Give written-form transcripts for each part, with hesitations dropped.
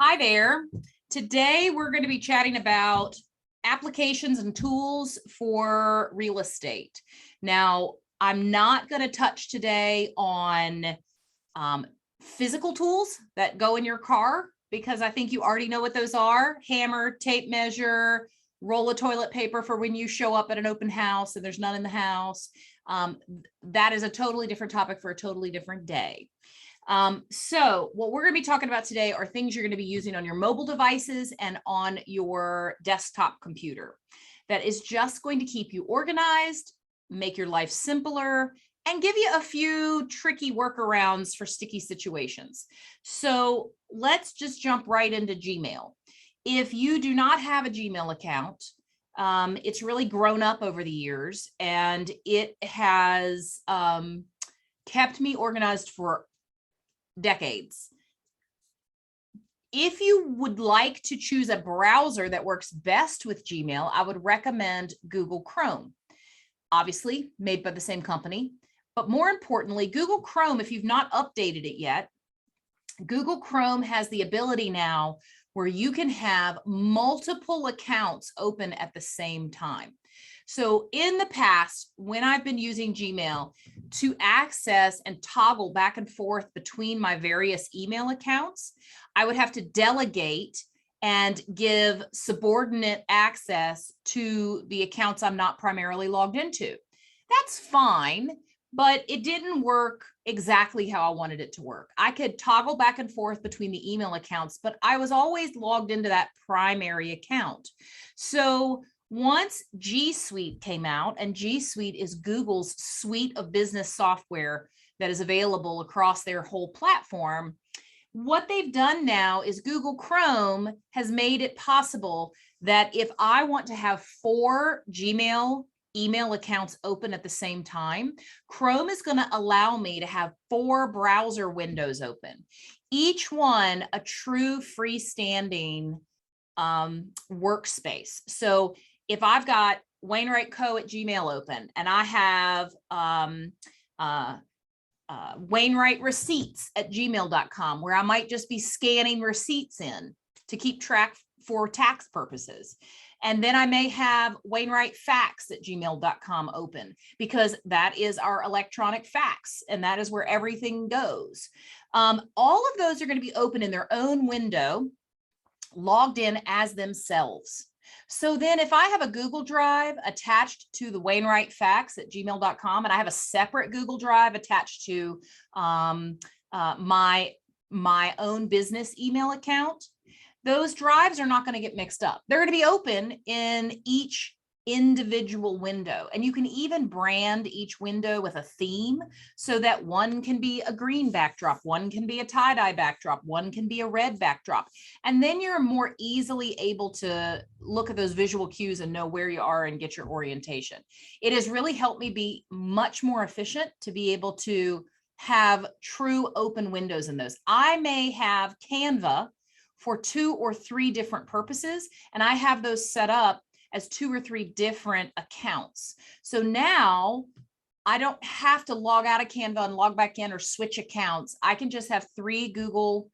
Hi there. Today we're going to be chatting about applications and tools for real estate. Now, I'm not going to touch today on physical tools that go in your car because I think you already know what those are. Hammer, tape measure, roll of toilet paper for when you show up at an open house and there's none in the house. That is a totally different topic for a totally different day. So what we're going to be talking about today are things you're going to be using on your mobile devices and on your desktop computer that is just going to keep you organized, make your life simpler, and give you a few tricky workarounds for sticky situations. So let's just jump right into Gmail. If you do not have a Gmail account, it's really grown up over the years, and it has kept me organized for decades. If you would like to choose a browser that works best with Gmail, I would recommend Google Chrome. Obviously, made by the same company, but more importantly, Google Chrome, if you've not updated it yet, Google Chrome has the ability now where you can have multiple accounts open at the same time. So in the past, when I've been using Gmail to access and toggle back and forth between my various email accounts, I would have to delegate and give subordinate access to the accounts I'm not primarily logged into. That's fine, but it didn't work exactly how I wanted it to work. I could toggle back and forth between the email accounts, but I was always logged into that primary account. So once G Suite came out, and G Suite is Google's suite of business software that is available across their whole platform, what they've done now is Google Chrome has made it possible that if I want to have 4 Gmail email accounts open at the same time, Chrome is going to allow me to have 4 browser windows open, each one a true freestanding workspace. So if I've got Wainwright Co. at Gmail open, and I have Wainwright Receipts at gmail.com, where I might just be scanning receipts in to keep track for tax purposes. And then I may have Wainwright Fax at gmail.com open, because that is our electronic fax, and that is where everything goes. All of those are going to be open in their own window, logged in as themselves. So then if I have a Google Drive attached to the Wainwright Fax at gmail.com, and I have a separate Google Drive attached to my own business email account, those drives are not going to get mixed up. They're going to be open in each individual window. And you can even brand each window with a theme, so that one can be a green backdrop, one can be a tie-dye backdrop, one can be a red backdrop. And then you're more easily able to look at those visual cues and know where you are and get your orientation. It has really helped me be much more efficient to be able to have true open windows in those. I may have Canva for 2 or 3 different purposes, and I have those set up as 2 or 3 different accounts. So now I don't have to log out of Canva and log back in or switch accounts. I can just have 3 Google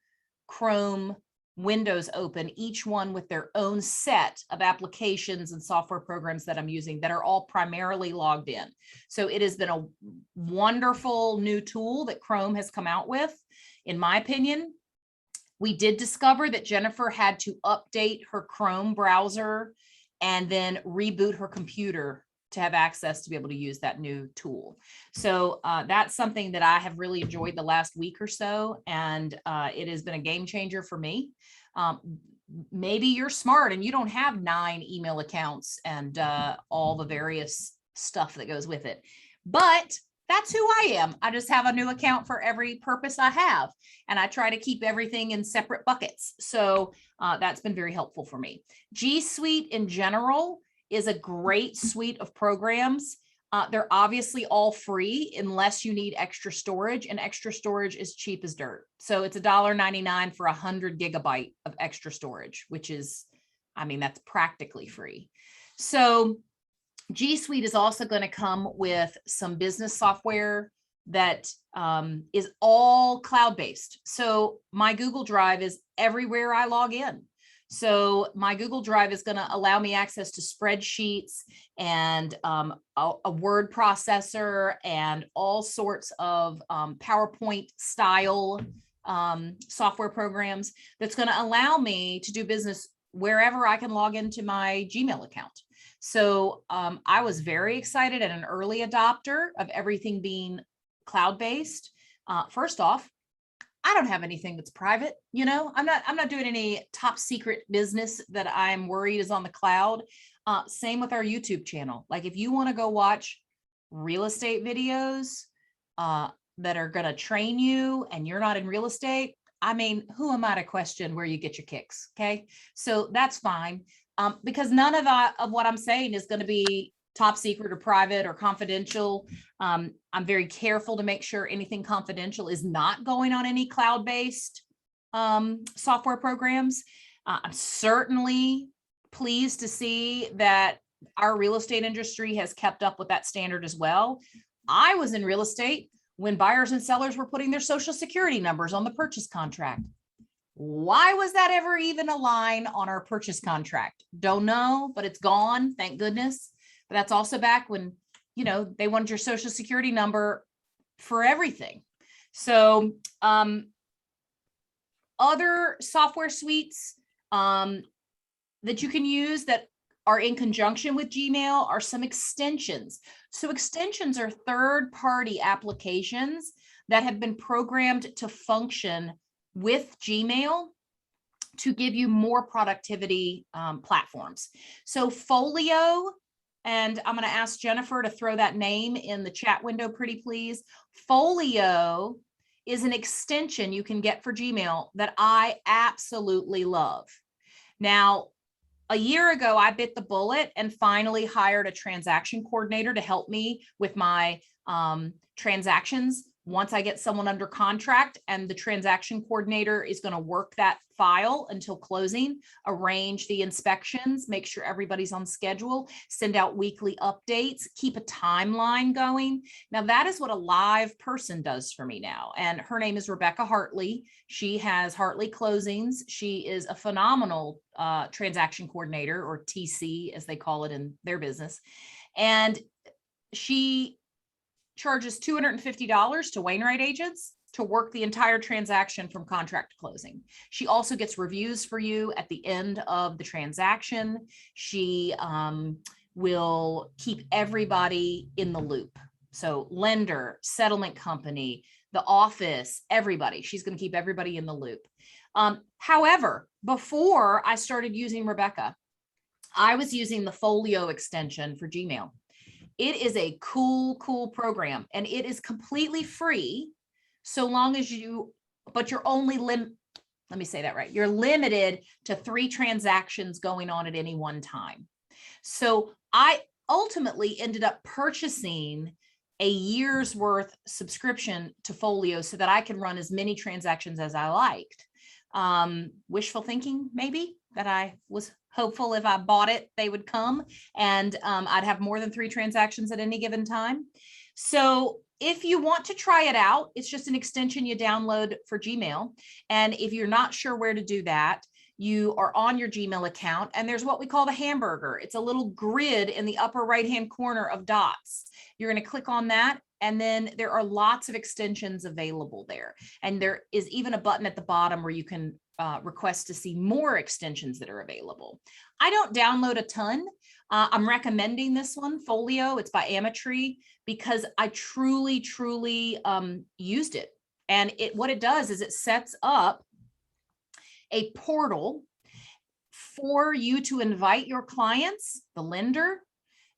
Chrome windows open, each one with their own set of applications and software programs that I'm using that are all primarily logged in. So it has been a wonderful new tool that Chrome has come out with, in my opinion. We did discover that Jennifer had to update her Chrome browser and then reboot her computer to have access to be able to use that new tool. So that's something that I have really enjoyed the last week or so, and it has been a game changer for me. Maybe you're smart and you don't have 9 email accounts and all the various stuff that goes with it, but that's who I am. I just have a new account for every purpose I have, and I try to keep everything in separate buckets. So that's been very helpful for me. G Suite in general is a great suite of programs. They're obviously all free unless you need extra storage, and extra storage is cheap as dirt. So it's $1.99 for 100 gigabyte of extra storage, which is, I mean, that's practically free. So G Suite is also going to come with some business software that is all cloud-based. So my Google Drive is everywhere I log in. So my Google Drive is going to allow me access to spreadsheets and a word processor and all sorts of PowerPoint style software programs that's going to allow me to do business wherever I can log into my Gmail account. So I was very excited and an early adopter of everything being cloud-based. First off, I don't have anything that's private. I'm not doing any top secret business that I'm worried is on the cloud. Same with our YouTube channel. Like if you want to go watch real estate videos that are going to train you and you're not in real estate, I mean, who am I to question where you get your kicks? Okay. So that's fine. Because none of what I'm saying is going to be top secret or private or confidential. I'm very careful to make sure anything confidential is not going on any cloud-based software programs. I'm certainly pleased to see that our real estate industry has kept up with that standard as well. I was in real estate when buyers and sellers were putting their social security numbers on the purchase contract. Why was that ever even a line on our purchase contract? Don't know, but it's gone, thank goodness. But that's also back when, they wanted your social security number for everything. So other software suites that you can use that are in conjunction with Gmail are some extensions. So extensions are third-party applications that have been programmed to function with Gmail to give you more productivity platforms. So Folio, and I'm going to ask Jennifer to throw that name in the chat window, pretty please. Folio is an extension you can get for Gmail that I absolutely love. Now, a year ago, I bit the bullet and finally hired a transaction coordinator to help me with my transactions. Once I get someone under contract, and the transaction coordinator is going to work that file until closing, arrange the inspections, make sure everybody's on schedule, send out weekly updates, keep a timeline going. Now that is what a live person does for me now. And her name is Rebecca Hartley. She has Hartley Closings. She is a phenomenal transaction coordinator, or TC as they call it in their business. And she charges $250 to Wainwright agents to work the entire transaction from contract to closing. She also gets reviews for you at the end of the transaction. She will keep everybody in the loop. So lender, settlement company, the office, everybody. She's going to keep everybody in the loop. However, before I started using Rebecca, I was using the Folio extension for Gmail. It is a cool program, and it is completely free so long as but you're only let me say that right. You're limited to 3 transactions going on at any one time. So I ultimately ended up purchasing a year's worth subscription to Folio so that I can run as many transactions as I liked. Wishful thinking, maybe, that I was hopeful if I bought it, they would come, and I'd have more than 3 transactions at any given time. So if you want to try it out, it's just an extension you download for Gmail. And if you're not sure where to do that, you are on your Gmail account, and there's what we call the hamburger. It's a little grid in the upper right-hand corner of dots. You're going to click on that, and then there are lots of extensions available there. And there is even a button at the bottom where you can request to see more extensions that are available. I don't download a ton. I'm recommending this one, Folio. It's by Amatree, because I truly used it. And what it does is it sets up a portal for you to invite your clients, the lender,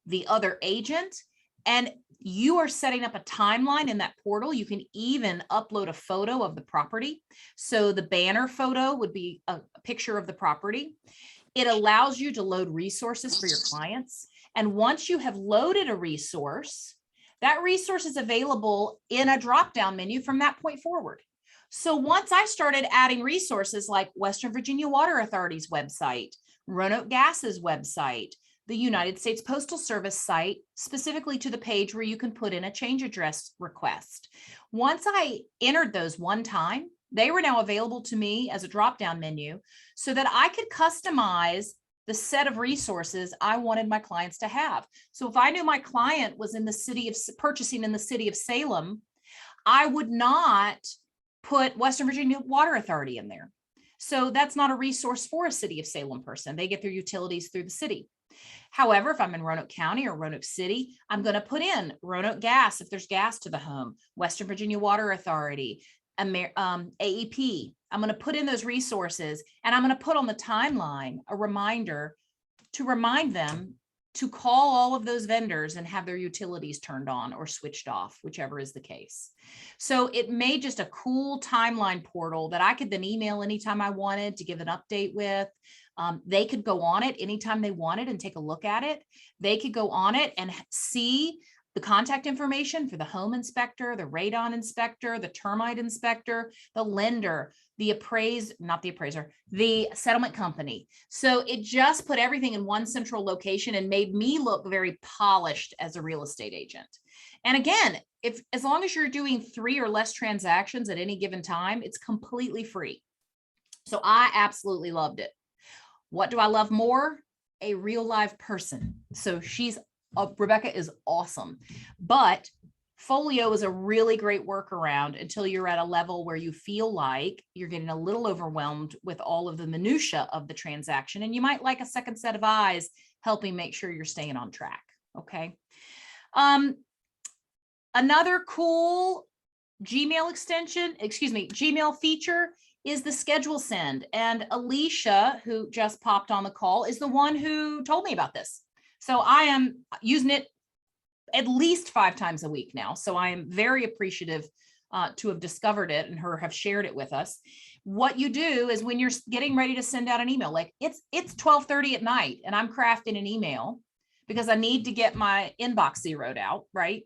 the other agent, and you are setting up a timeline in that portal. You can even upload a photo of the property. So the banner photo would be a picture of the property. It allows you to load resources for your clients. And once you have loaded a resource, that resource is available in a drop-down menu from that point forward. So once I started adding resources like Western Virginia Water Authority's website, Roanoke Gas's website, the United States Postal Service site, specifically to the page where you can put in a change address request. Once I entered those one time, they were now available to me as a drop-down menu so that I could customize the set of resources I wanted my clients to have. So if I knew my client was in the city of purchasing in the city of Salem, I would not put Western Virginia Water Authority in there. So that's not a resource for a city of Salem person. They get their utilities through the city. However, if I'm in Roanoke County or Roanoke City, I'm going to put in Roanoke Gas if there's gas to the home, Western Virginia Water Authority, AEP. I'm going to put in those resources, and I'm going to put on the timeline a reminder to remind them to call all of those vendors and have their utilities turned on or switched off, whichever is the case. So it made just a cool timeline portal that I could then email anytime I wanted to give an update with. They could go on it anytime they wanted and take a look at it. They could go on it and see the contact information for the home inspector, the radon inspector, the termite inspector, the lender, the the settlement company. So it just put everything in one central location and made me look very polished as a real estate agent. And again, as long as you're doing 3 or less transactions at any given time, it's completely free. So I absolutely loved it. What do I love more? A real live person. So Rebecca is awesome, but Folio is a really great workaround until you're at a level where you feel like you're getting a little overwhelmed with all of the minutia of the transaction, and you might like a second set of eyes helping make sure you're staying on track. Okay. Another cool Gmail feature is the schedule send. And Alicia, who just popped on the call, is the one who told me about this. So I am using it at least 5 times a week now. So I am very appreciative to have discovered it and have shared it with us. What you do is when you're getting ready to send out an email, like it's 12:30 at night and I'm crafting an email because I need to get my inbox zeroed out, right?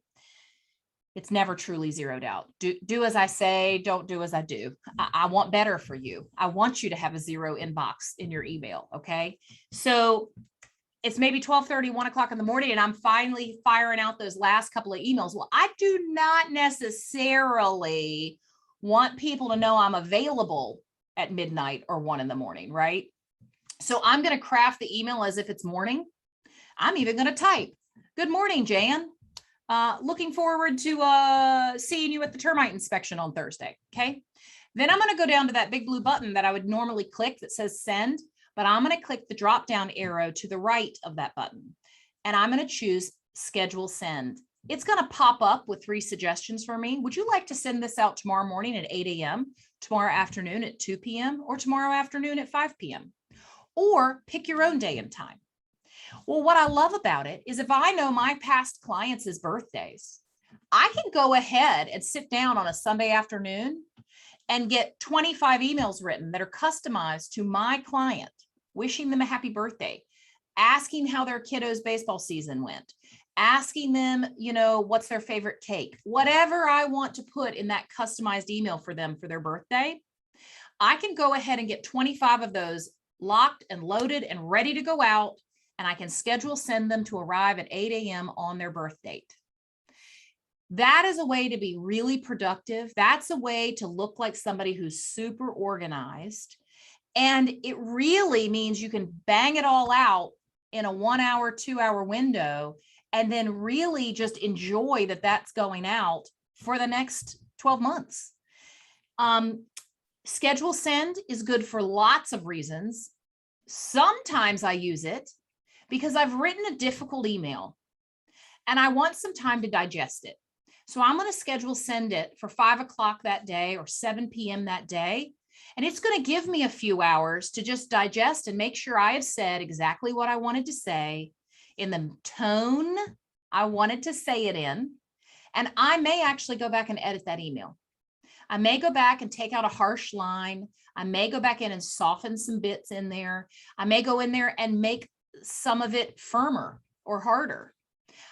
It's never truly zeroed out. Do as I say, don't do as I do. I want better for you. I want you to have a 0 inbox in your email, okay? So it's maybe 12:30, 1 o'clock in the morning, and I'm finally firing out those last couple of emails. Well, I do not necessarily want people to know I'm available at midnight or 1 in the morning, right? So I'm going to craft the email as if it's morning. I'm even going to type, "Good morning, Jan. Looking forward to seeing you at the termite inspection on Thursday." Okay. Then I'm going to go down to that big blue button that I would normally click that says send, but I'm going to click the drop down arrow to the right of that button. And I'm going to choose schedule send. It's going to pop up with 3 suggestions for me. Would you like to send this out tomorrow morning at 8 a.m., tomorrow afternoon at 2 p.m., or tomorrow afternoon at 5 p.m.? Or pick your own day and time. Well, what I love about it is if I know my past clients' birthdays, I can go ahead and sit down on a Sunday afternoon and get 25 emails written that are customized to my client, wishing them a happy birthday, asking how their kiddo's baseball season went, asking them, what's their favorite cake, whatever I want to put in that customized email for them for their birthday. I can go ahead and get 25 of those locked and loaded and ready to go out. And I can schedule send them to arrive at 8 a.m. on their birth date. That is a way to be really productive. That's a way to look like somebody who's super organized. And it really means you can bang it all out in a 1 hour, 2 hour window, and then really just enjoy that that's going out for the next 12 months. Schedule send is good for lots of reasons. Sometimes I use it because I've written a difficult email and I want some time to digest it. So I'm going to schedule send it for 5 o'clock that day or 7 p.m. that day. And it's going to give me a few hours to just digest and make sure I have said exactly what I wanted to say in the tone I wanted to say it in. And I may actually go back and edit that email. I may go back and take out a harsh line. I may go back in and soften some bits in there. I may go in there and make some of it firmer or harder.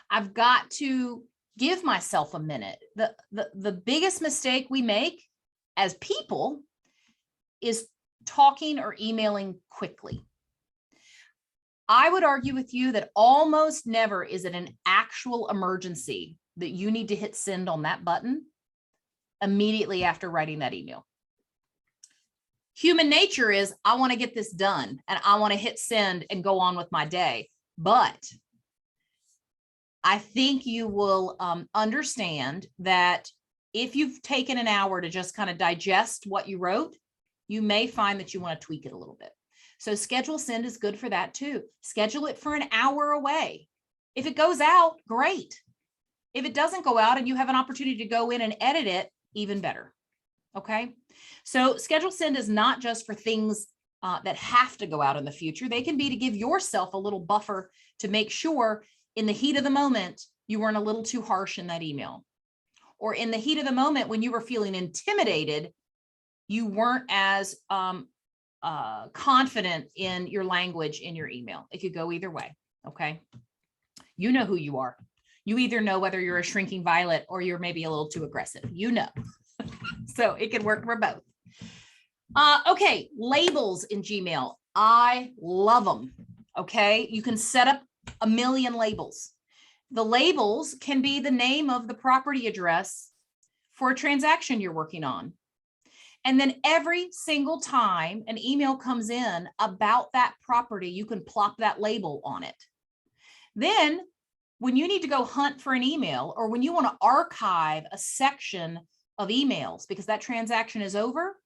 I've got to give myself a minute. The biggest mistake we make as people is talking or emailing quickly. I would argue with you that almost never is it an actual emergency that you need to hit send on that button immediately after writing that email. Human nature is, I want to get this done and I want to hit send and go on with my day. But I think you will understand that if you've taken an hour to just kind of digest what you wrote, you may find that you want to tweak it a little bit. So schedule send is good for that too. Schedule it for an hour away. If it goes out, great. If it doesn't go out and you have an opportunity to go in and edit it, even better. Okay. So schedule send is not just for things that have to go out in the future. They can be to give yourself a little buffer to make sure in the heat of the moment, you weren't a little too harsh in that email. Or in the heat of the moment when you were feeling intimidated, you weren't as confident in your language in your email. It could go either way. Okay. You know who you are. You either know whether you're a shrinking violet or you're maybe a little too aggressive. You know. So it can work for both. Okay. Labels in Gmail. I love them. Okay. You can set up a million labels. The labels can be the name of the property address for a transaction you're working on. And then every single time an email comes in about that property, you can plop that label on it. Then when you need to go hunt for an email, or when you want to archive a section of emails because that transaction is over,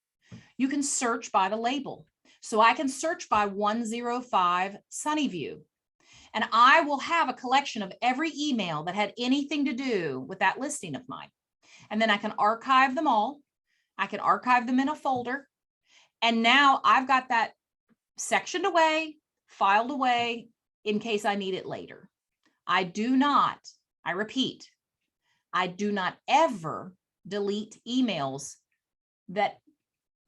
you can search by the label. So I can search by 105 Sunnyview. And I will have a collection of every email that had anything to do with that listing of mine. And then I can archive them all. I can archive them in a folder. And now I've got that sectioned away, filed away in case I need it later. I repeat, I do not ever delete emails that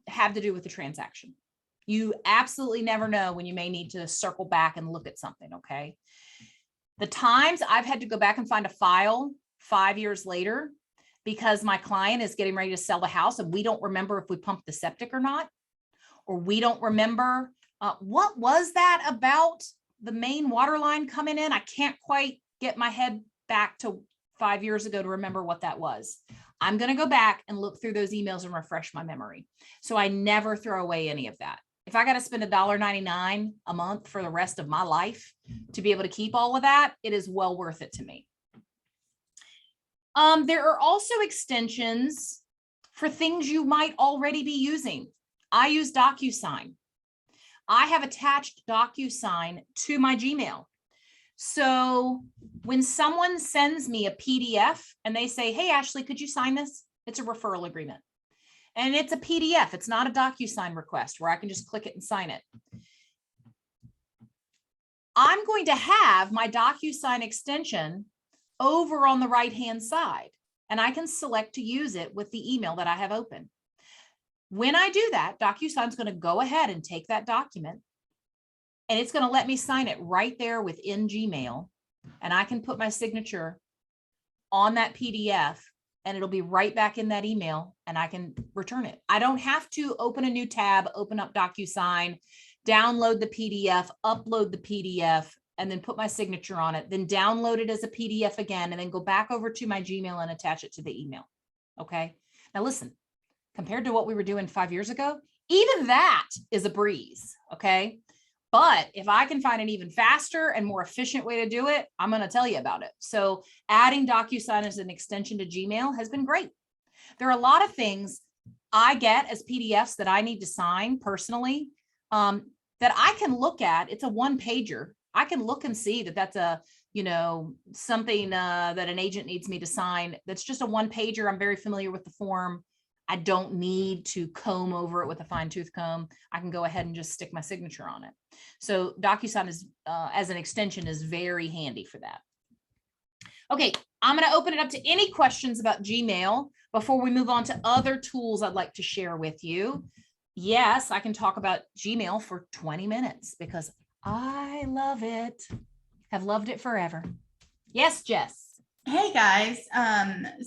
have to do with the transaction. You absolutely never know when you may need to circle back and look at something, okay? The times I've had to go back and find a file 5 years later because my client is getting ready to sell the house and we don't remember if we pumped the septic or not, or we don't remember what was that about the main water line coming in. I can't quite get my head back to 5 years ago to remember what that was. I'm going to go back and look through those emails and refresh my memory. So I never throw away any of that. If I got to spend $1.99 a month for the rest of my life to be able to keep all of that, it is well worth it to me. There are also extensions for things you might already be using. I use DocuSign. I have attached DocuSign to my Gmail. So when someone sends me a PDF and they say, hey, Ashley, could you sign this? It's a referral agreement. And it's a PDF. It's not a DocuSign request where I can just click it and sign it. I'm going to have my DocuSign extension over on the right-hand side, and I can select to use it with the email that I have open. When I do that, DocuSign is going to go ahead and take that document, and it's going to let me sign it right there within Gmail, and I can put my signature on that PDF, and it'll be right back in that email, and I can return it. I don't have to open a new tab, open up DocuSign, download the PDF, upload the PDF, and then put my signature on it, then download it as a PDF again, and then go back over to my Gmail and attach it to the email. Okay. Now listen, compared to what we were doing 5 years ago, even that is a breeze. Okay. But if I can find an even faster and more efficient way to do it, I'm going to tell you about it. So adding DocuSign as an extension to Gmail has been great. There are a lot of things I get as PDFs that I need to sign personally that I can look at. It's a one pager. I can look and see that that's a, something that an agent needs me to sign. That's just a one pager. I'm very familiar with the form. I don't need to comb over it with a fine tooth comb. I can go ahead and just stick my signature on it. So DocuSign is, as an extension, is very handy for that. Okay, I'm going to open it up to any questions about Gmail before we move on to other tools I'd like to share with you. Yes, I can talk about Gmail for 20 minutes because I love it. Have loved it forever. Yes, Jess. Hey guys,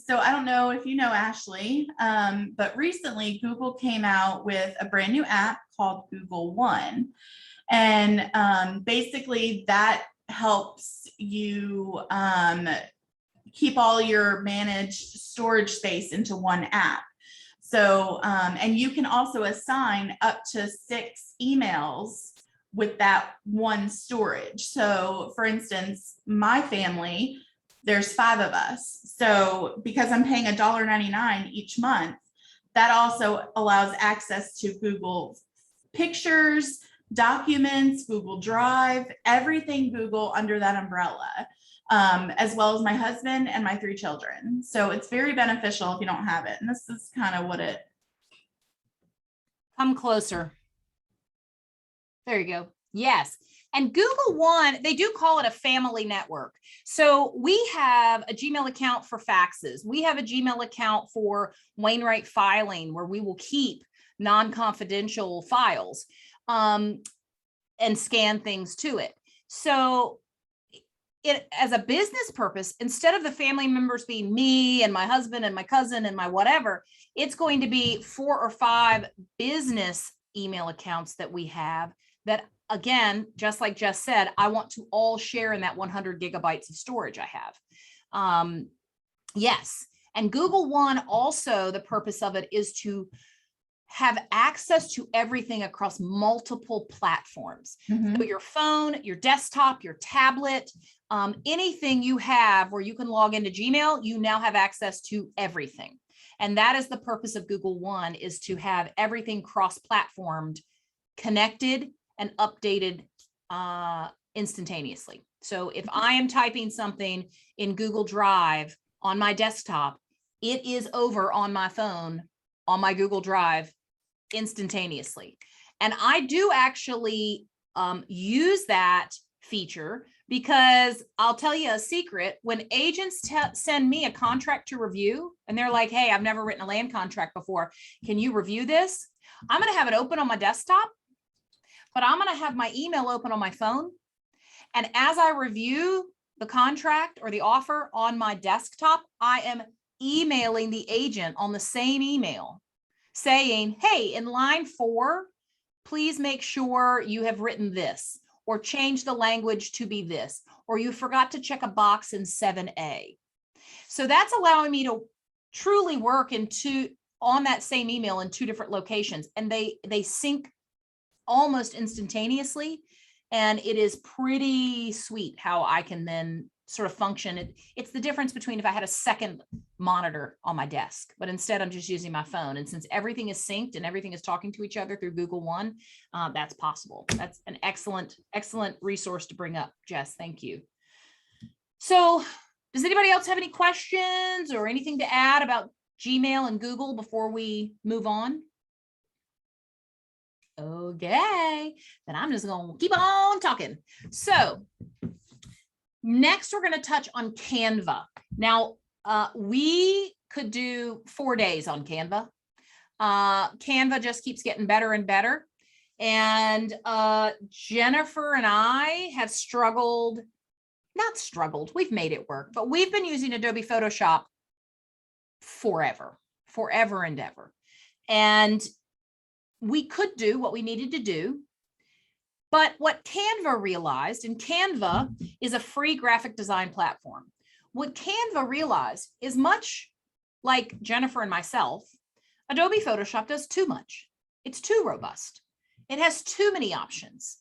so I don't know if you know Ashley, but recently Google came out with a brand new app called Google One. And basically that helps you keep all your managed storage space into one app. So, and you can also assign up to 6 emails with that one storage. So for instance, my family, there's 5 of us. So because I'm paying $1.99 each month, that also allows access to Google Pictures, documents, Google Drive, everything Google under that umbrella, as well as my husband and my 3 children. So it's very beneficial if you don't have it. And this is kind of what it. Come closer. There you go. Yes. And Google One, they do call it a family network. So we have a Gmail account for faxes. We have a Gmail account for Wainwright filing, where we will keep non-confidential files and scan things to it. So it, as a business purpose, instead of the family members being me and my husband and my cousin and my whatever, it's going to be 4 or 5 business email accounts that we have that, again, just like Jess said, I want to all share in that 100 gigabytes of storage I have. Yes. And Google One also, the purpose of it is to have access to everything across multiple platforms. So your phone, your desktop, your tablet, anything you have where you can log into Gmail, you now have access to everything. And that is the purpose of Google One, is to have everything cross-platformed, connected, and updated instantaneously. So if I am typing something in Google Drive on my desktop, it is over on my phone, on my Google Drive instantaneously. And I do actually use that feature, because I'll tell you a secret. When agents send me a contract to review and they're like, hey, I've never written a land contract before, can you review this? I'm going to have it open on my desktop, but I'm going to have my email open on my phone. And as I review the contract or the offer on my desktop, I am emailing the agent on the same email saying, hey, in line 4, please make sure you have written this, or change the language to be this, or you forgot to check a box in 7A. So that's allowing me to truly work on that same email in 2 different locations, and they sync almost instantaneously. And it is pretty sweet how I can then sort of function. It's the difference between if I had a second monitor on my desk, but instead I'm just using my phone. And since everything is synced and everything is talking to each other through Google One, that's possible. That's an excellent, excellent resource to bring up, Jess. Thank you. So does anybody else have any questions or anything to add about Gmail and Google before we move on? Okay, then I'm just going to keep on talking. So next, we're going to touch on Canva. Now, we could do 4 days on Canva. Canva just keeps getting better and better. And Jennifer and I have not struggled, we've made it work, but we've been using Adobe Photoshop forever and ever. And we could do what we needed to do. But what Canva realized, and Canva is a free graphic design platform. What Canva realized is, much like Jennifer and myself, Adobe Photoshop does too much. It's too robust. It has too many options.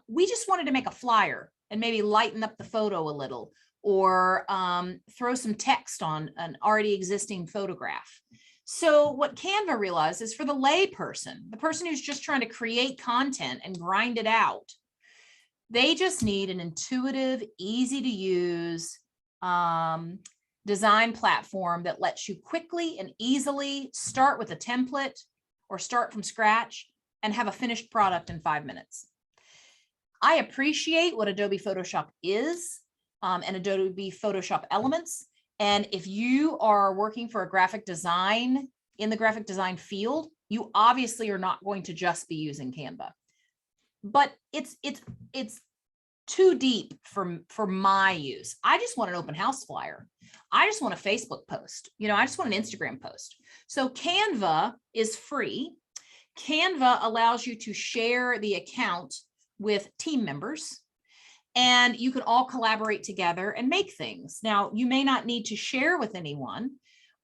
We just wanted to make a flyer and maybe lighten up the photo a little, or throw some text on an already existing photograph. So what Canva realized is, for the lay person, the person who's just trying to create content and grind it out, they just need an intuitive, easy to use design platform that lets you quickly and easily start with a template or start from scratch and have a finished product in 5 minutes. I appreciate what Adobe Photoshop is and Adobe Photoshop Elements. And if you are working for a graphic design, in the graphic design field, you obviously are not going to just be using Canva. But it's too deep for my use. I just want an open house flyer. I just want a Facebook post. You know, I just want an Instagram post. So Canva is free. Canva allows you to share the account with team members, and you can all collaborate together and make things. Now, you may not need to share with anyone,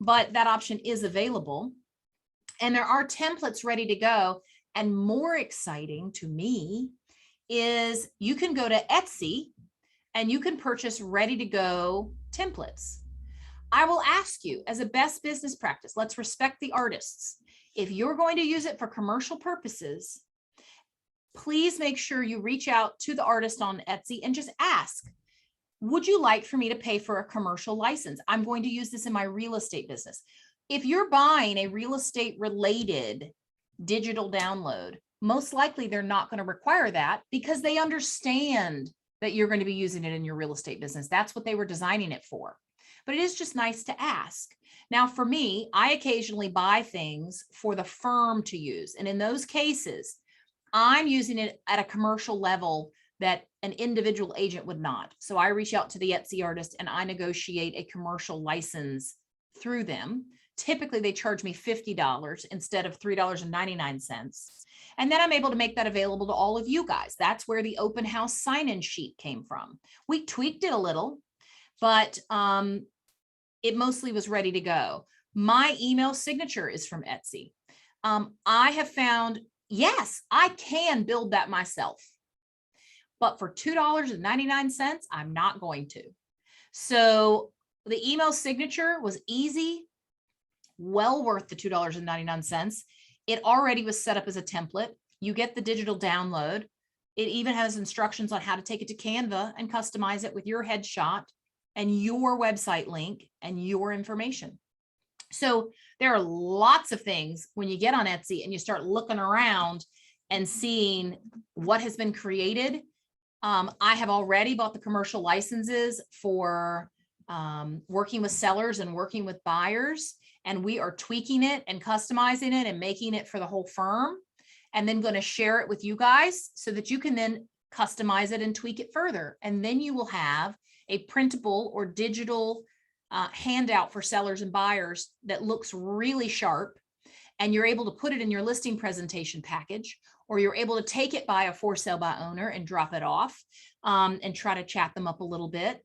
but that option is available. And there are templates ready to go. And more exciting to me is you can go to Etsy and you can purchase ready to go templates. I will ask you, as a best business practice, let's respect the artists. If you're going to use it for commercial purposes, please make sure you reach out to the artist on Etsy and just ask, would you like for me to pay for a commercial license? I'm going to use this in my real estate business. If you're buying a real estate related digital download, most likely they're not going to require that because they understand that you're going to be using it in your real estate business. That's what they were designing it for. But it is just nice to ask. Now, for me, I occasionally buy things for the firm to use. And in those cases, I'm using it at a commercial level that an individual agent would not. So I reach out to the Etsy artist and I negotiate a commercial license through them. Typically, they charge me $50 instead of $3.99. And then I'm able to make that available to all of you guys. That's where the open house sign-in sheet came from. We tweaked it a little, but it mostly was ready to go. My email signature is from Etsy. I have found, yes, I can build that myself, but for $2.99, I'm not going to. So the email signature was easy, well worth the $2.99. It already was set up as a template. You get the digital download. It even has instructions on how to take it to Canva and customize it with your headshot and your website link and your information. So there are lots of things when you get on Etsy and you start looking around and seeing what has been created. I have already bought the commercial licenses for working with sellers and working with buyers, and we are tweaking it and customizing it and making it for the whole firm, and then going to share it with you guys so that you can then customize it and tweak it further. And then you will have a printable or digital handout for sellers and buyers that looks really sharp, and you're able to put it in your listing presentation package, or you're able to take it by a for sale by owner and drop it off and try to chat them up a little bit.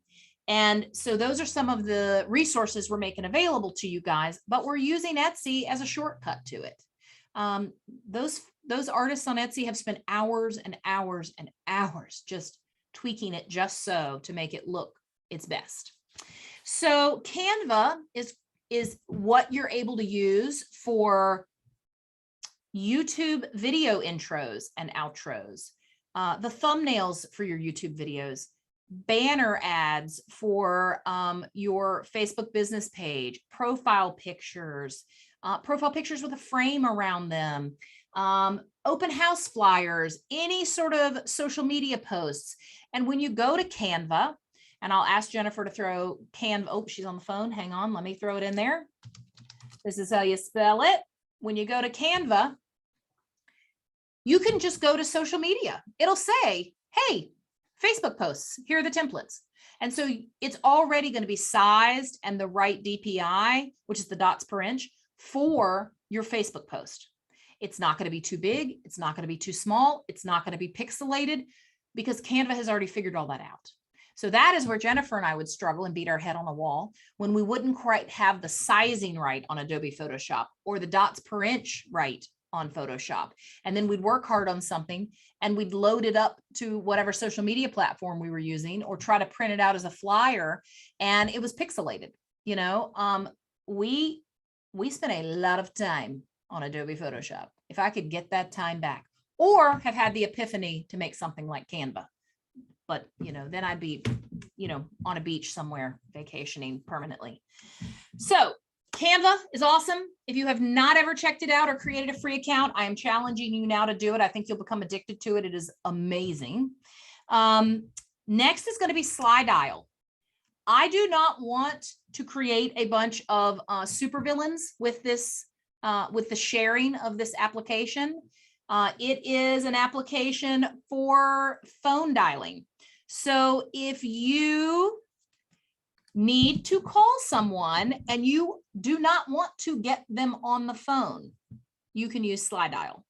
And so those are some of the resources we're making available to you guys, but we're using Etsy as a shortcut to it. Those artists on Etsy have spent hours and hours and hours just tweaking it just so to make it look its best. So Canva is what you're able to use for YouTube video intros and outros, the thumbnails for your YouTube videos, banner ads for your Facebook business page, profile pictures with a frame around them, open house flyers, any sort of social media posts. And when you go to Canva, and I'll ask Jennifer to throw Canva. Oh, she's on the phone. Hang on. Let me throw it in there. This is how you spell it. When you go to Canva, you can just go to social media. It'll say, hey, Facebook posts, here are the templates. And so it's already going to be sized and the right DPI, which is the dots per inch, for your Facebook post. It's not going to be too big. It's not going to be too small. It's not going to be pixelated because Canva has already figured all that out. So that is where Jennifer and I would struggle and beat our head on the wall when we wouldn't quite have the sizing right on Adobe Photoshop or the dots per inch right on Photoshop. And then we'd work hard on something and we'd load it up to whatever social media platform we were using or try to print it out as a flyer, and it was pixelated. You know, we spent a lot of time on Adobe Photoshop. If I could get that time back, or have had the epiphany to make something like Canva. But, you know, then I'd be, you know, on a beach somewhere vacationing permanently. So Canva is awesome. If you have not ever checked it out or created a free account, I am challenging you now to do it. I think you'll become addicted to it. It is amazing. Next is going to be Slydial. I do not want to create a bunch of supervillains with this, with the sharing of this application. It is an application for phone dialing. So if you need to call someone and you do not want to get them on the phone, you can use Slide Dial.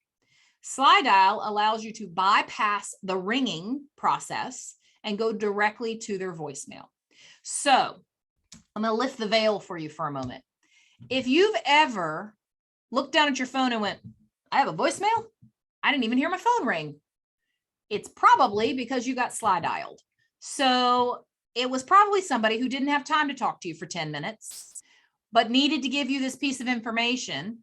Slide Dial allows you to bypass the ringing process and go directly to their voicemail. So I'm going to lift the veil for you for a moment. If you've ever looked down at your phone and went, I have a voicemail, I didn't even hear my phone ring, it's probably because you got slide dialed. So it was probably somebody who didn't have time to talk to you for 10 minutes, but needed to give you this piece of information.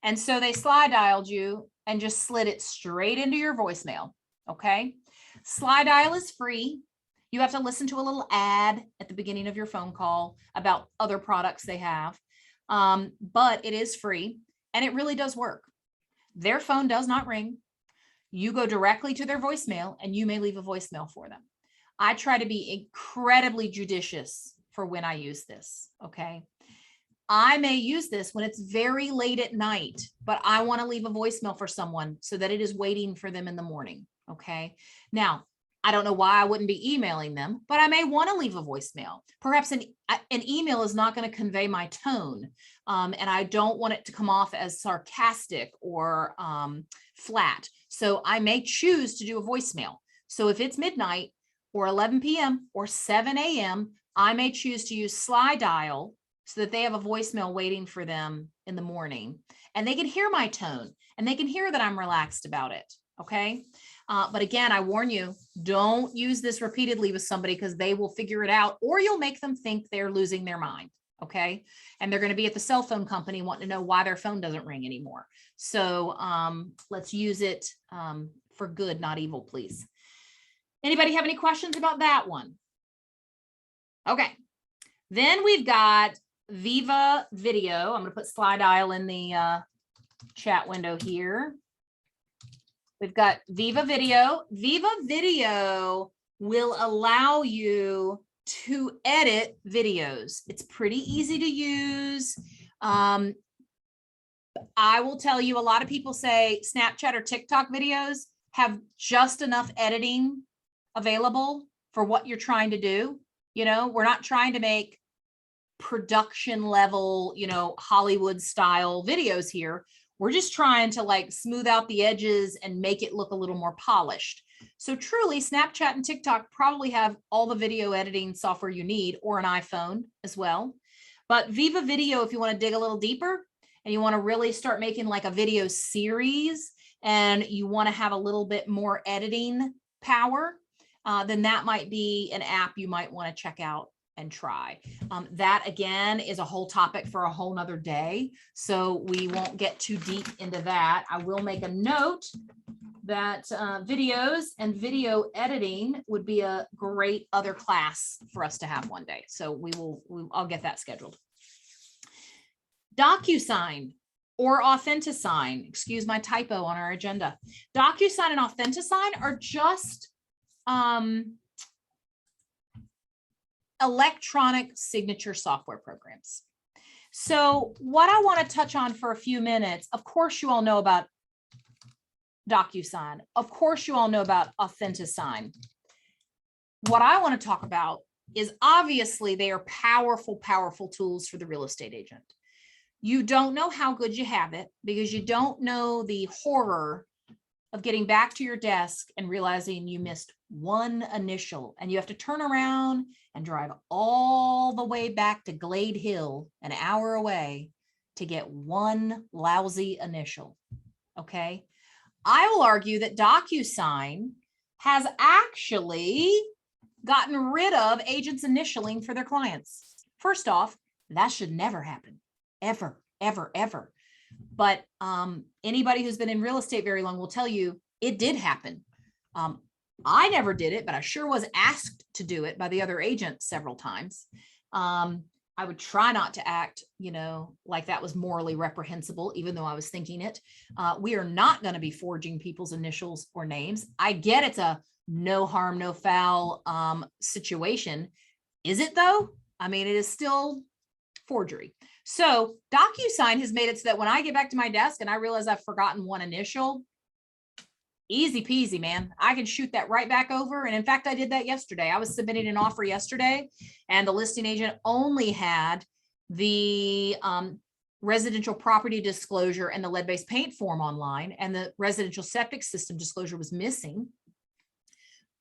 And so they slide dialed you and just slid it straight into your voicemail. Okay. Slide dial is free. You have to listen to a little ad at the beginning of your phone call about other products they have. But it is free and it really does work. Their phone does not ring. You go directly to their voicemail and you may leave a voicemail for them. I try to be incredibly judicious for when I use this. Okay. I may use this when it's very late at night, but I want to leave a voicemail for someone so that it is waiting for them in the morning. Okay. Now, I don't know why I wouldn't be emailing them, but I may want to leave a voicemail. Perhaps an email is not going to convey my tone. And I don't want it to come off as sarcastic or flat. So I may choose to do a voicemail. So if it's midnight or 11 p.m. or 7 a.m., I may choose to use slide dial so that they have a voicemail waiting for them in the morning and they can hear my tone and they can hear that I'm relaxed about it. Okay. But again, I warn you, don't use this repeatedly with somebody because they will figure it out or you'll make them think they're losing their mind. Okay. And they're going to be at the cell phone company wanting to know why their phone doesn't ring anymore. So let's use it for good, not evil, please. Anybody have any questions about that one? Okay. Then we've got Viva Video. I'm going to put slide dial in the chat window here. We've got Viva Video. Viva Video will allow you to edit videos. It's pretty easy to use. I will tell you, a lot of people say Snapchat or TikTok videos have just enough editing available for what you're trying to do. You know, we're not trying to make production level, you know, Hollywood style videos here. We're just trying to like smooth out the edges and make it look a little more polished. So truly, Snapchat and TikTok probably have all the video editing software you need, or an iPhone as well. But Viva Video, if you want to dig a little deeper and you want to really start making like a video series and you want to have a little bit more editing power, then that might be an app you might want to check out and try. That again is a whole topic for a whole nother day. So we won't get too deep into that. I will make a note that videos and video editing would be a great other class for us to have one day. So I'll get that scheduled. DocuSign or Authentisign, excuse my typo on our agenda. DocuSign and Authentisign are just electronic signature software programs. So what I want to touch on for a few minutes, of course, you all know about DocuSign. Of course, you all know about Authentisign. What I want to talk about is obviously they are powerful, powerful tools for the real estate agent. You don't know how good you have it because you don't know the horror of getting back to your desk and realizing you missed one initial and you have to turn around and drive all the way back to Glade Hill, an hour away, to get one lousy initial. Okay. I will argue that DocuSign has actually gotten rid of agents initialing for their clients. First off, that should never happen, ever, ever, ever. But anybody who's been in real estate very long will tell you it did happen. I never did it, but I sure was asked to do it by the other agent several times. I would try not to act, you know, like that was morally reprehensible, even though I was thinking it. We are not going to be forging people's initials or names. I get it's a no harm, no foul situation. Is it though? I mean, it is still forgery. So DocuSign has made it so that when I get back to my desk and I realize I've forgotten one initial, Easy peasy, man. I can shoot that right back over. And in fact, I did that yesterday. I was submitting an offer yesterday, and the listing agent only had the residential property disclosure and the lead-based paint form online, and the residential septic system disclosure was missing.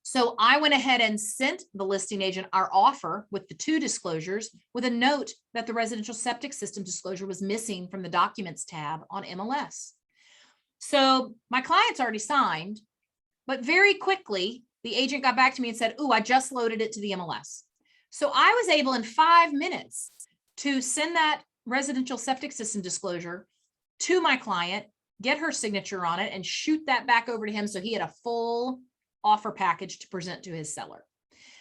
So I went ahead and sent the listing agent our offer with the 2 disclosures, with a note that the residential septic system disclosure was missing from the documents tab on MLS. So my client's already signed, but very quickly, the agent got back to me and said, "Ooh, I just loaded it to the MLS." So I was able in 5 minutes to send that residential septic system disclosure to my client, get her signature on it, and shoot that back over to him so he had a full offer package to present to his seller.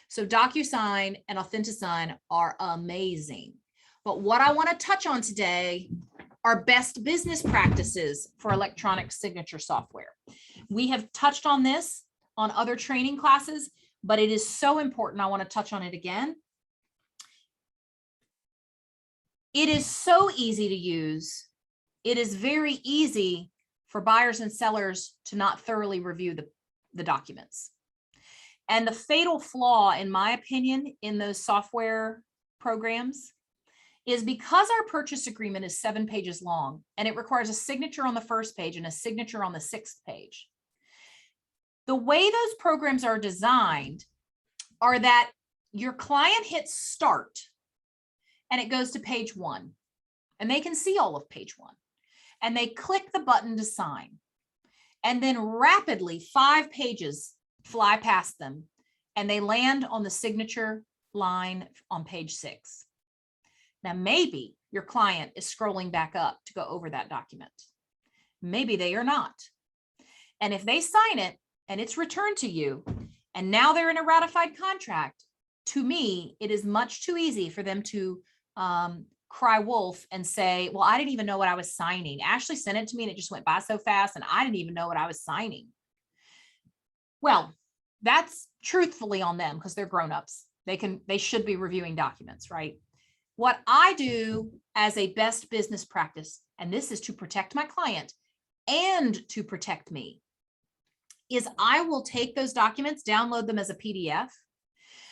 So DocuSign and AuthentiSign are amazing. But what I want to touch on today are best business practices for electronic signature software. We have touched on this on other training classes, but it is so important. I want to touch on it again. It is so easy to use. It is very easy for buyers and sellers to not thoroughly review the documents. And the fatal flaw, in my opinion, in those software programs is because our purchase agreement is 7 pages long, and it requires a signature on the first page and a signature on the 6th page. The way those programs are designed are that your client hits start and it goes to page 1, and they can see all of page 1, and they click the button to sign, and then rapidly 5 pages fly past them and they land on the signature line on page 6. Now, maybe your client is scrolling back up to go over that document. Maybe they are not. And if they sign it and it's returned to you, and now they're in a ratified contract, to me, it is much too easy for them to cry wolf and say, well, I didn't even know what I was signing. Ashley sent it to me and it just went by so fast, and I didn't even know what I was signing. Well, that's truthfully on them because they're grown-ups. They should be reviewing documents, right? What I do as a best business practice, and this is to protect my client and to protect me, is I will take those documents, download them as a PDF,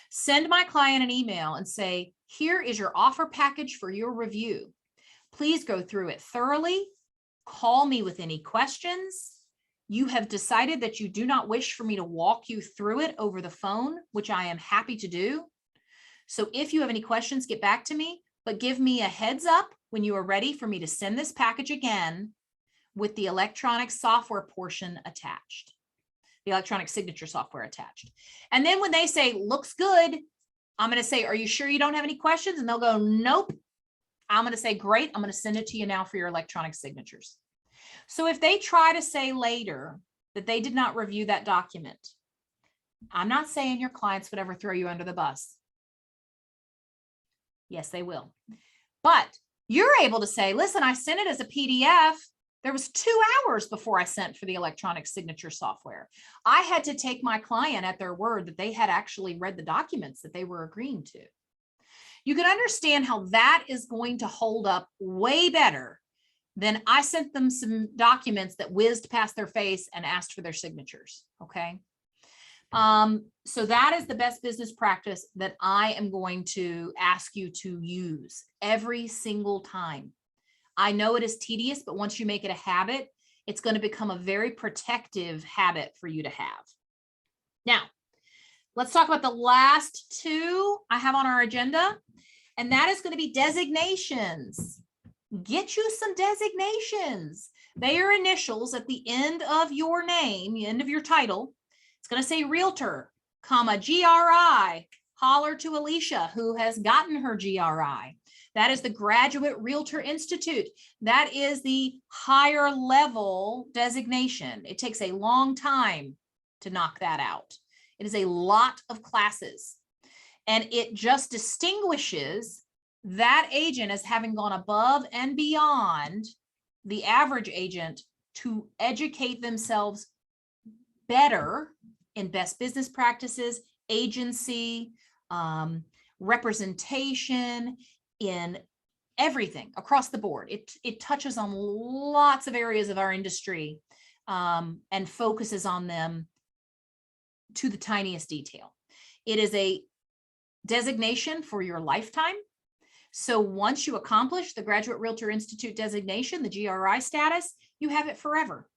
send my client an email and say, here is your offer package for your review. Please go through it thoroughly. Call me with any questions. You have decided that you do not wish for me to walk you through it over the phone, which I am happy to do. So if you have any questions, get back to me, but give me a heads up when you are ready for me to send this package again with the electronic software portion attached, the electronic signature software attached. And then when they say, looks good, I'm going to say, are you sure you don't have any questions? And they'll go, nope. I'm going to say, great. I'm going to send it to you now for your electronic signatures. So if they try to say later that they did not review that document, I'm not saying your clients would ever throw you under the bus. Yes, they will. But you're able to say, listen, I sent it as a PDF. There was 2 hours before I sent for the electronic signature software. I had to take my client at their word that they had actually read the documents that they were agreeing to. You can understand how that is going to hold up way better than I sent them some documents that whizzed past their face and asked for their signatures. Okay. So that is the best business practice that I am going to ask you to use every single time. I know it is tedious, but once you make it a habit, it's going to become a very protective habit for you to have. Now, let's talk about the last 2 I have on our agenda, and that is going to be designations. Get you some designations. They are initials at the end of your name, the end of your title. It's going to say realtor, comma, GRI. Holler to Alicia, who has gotten her GRI. That is the Graduate Realtor Institute. That is the higher level designation. It takes a long time to knock that out. It is a lot of classes, and it just distinguishes that agent as having gone above and beyond the average agent to educate themselves better in best business practices, agency, representation, in everything across the board. It touches on lots of areas of our industry and focuses on them to the tiniest detail. It is a designation for your lifetime. So once you accomplish the Graduate Realtor Institute designation, the GRI status, you have it forever.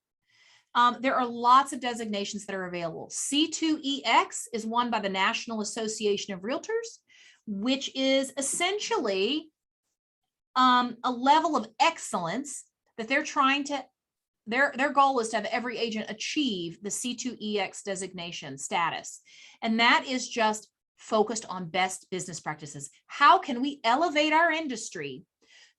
There are lots of designations that are available. C2EX is one by the National Association of Realtors, which is essentially a level of excellence that they're trying to, their goal is to have every agent achieve the C2EX designation status. And that is just focused on best business practices. How can we elevate our industry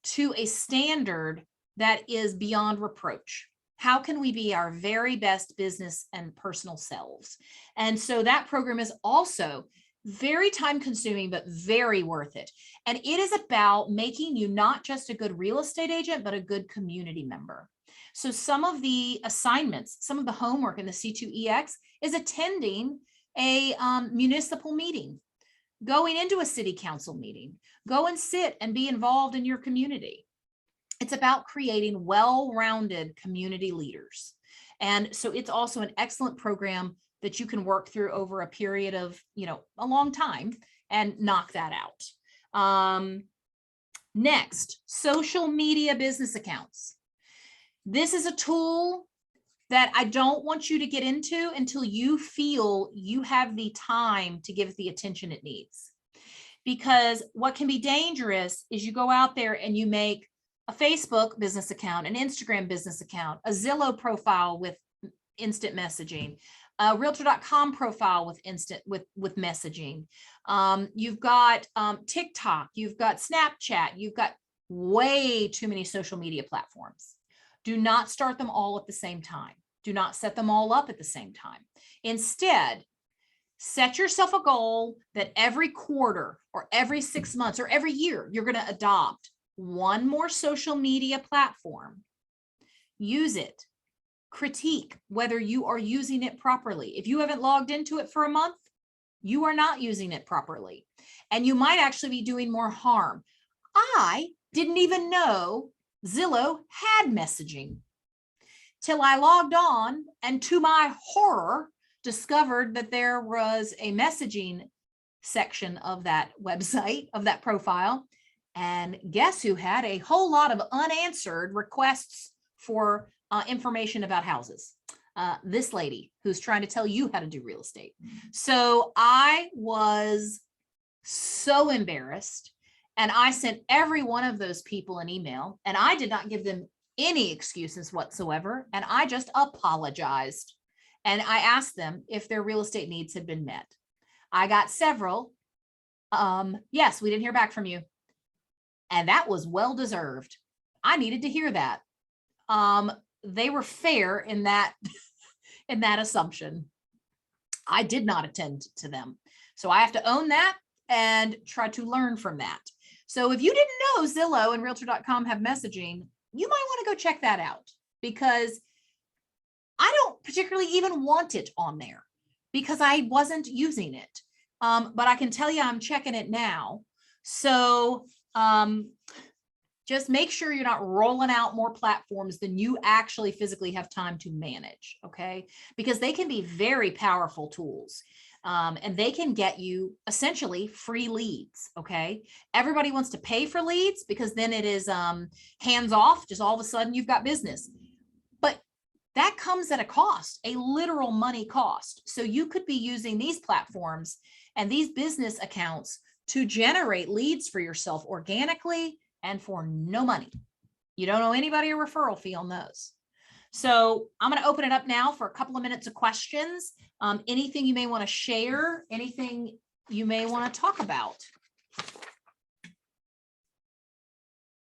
to a standard that is beyond reproach? How can we be our very best business and personal selves? And so that program is also very time consuming, but very worth it. And it is about making you not just a good real estate agent, but a good community member. So some of the assignments, some of the homework in the C2EX is attending a municipal meeting, going into a city council meeting, go and sit and be involved in your community. It's about creating well-rounded community leaders. And so it's also an excellent program that you can work through over a period of, a long time and knock that out. Next, social media business accounts. This is a tool that I don't want you to get into until you feel you have the time to give it the attention it needs. Because what can be dangerous is you go out there and you make a Facebook business account, an Instagram business account, a Zillow profile with instant messaging, a Realtor.com profile with messaging. You've got TikTok, you've got Snapchat, you've got way too many social media platforms. Do not start them all at the same time. Do not set them all up at the same time. Instead, set yourself a goal that every quarter or every 6 months or every year, you're going to adopt one more social media platform. Use it. Critique whether you are using it properly. If you haven't logged into it for a month, you are not using it properly. And you might actually be doing more harm. I didn't even know Zillow had messaging till I logged on and to my horror discovered that there was a messaging section of that website, of that profile. And guess who had a whole lot of unanswered requests for information about houses? This lady who's trying to tell you how to do real estate. So I was so embarrassed. And I sent every one of those people an email, and I did not give them any excuses whatsoever. And I just apologized. And I asked them if their real estate needs had been met. I got several. Yes, we didn't hear back from you. And that was well-deserved. I needed to hear that. They were fair in that, in that assumption. I did not attend to them. So I have to own that and try to learn from that. So if you didn't know Zillow and Realtor.com have messaging, you might want to go check that out, because I don't particularly even want it on there because I wasn't using it. But I can tell you I'm checking it now. So just make sure you're not rolling out more platforms than you actually physically have time to manage, okay? Because they can be very powerful tools. And they can get you essentially free leads, okay? Everybody wants to pay for leads because then it is hands off, just all of a sudden you've got business. But that comes at a cost, a literal money cost. So you could be using these platforms and these business accounts to generate leads for yourself organically and for no money. You don't owe anybody a referral fee on those. So I'm going to open it up now for a couple of minutes of questions. Anything you may want to share, anything you may want to talk about.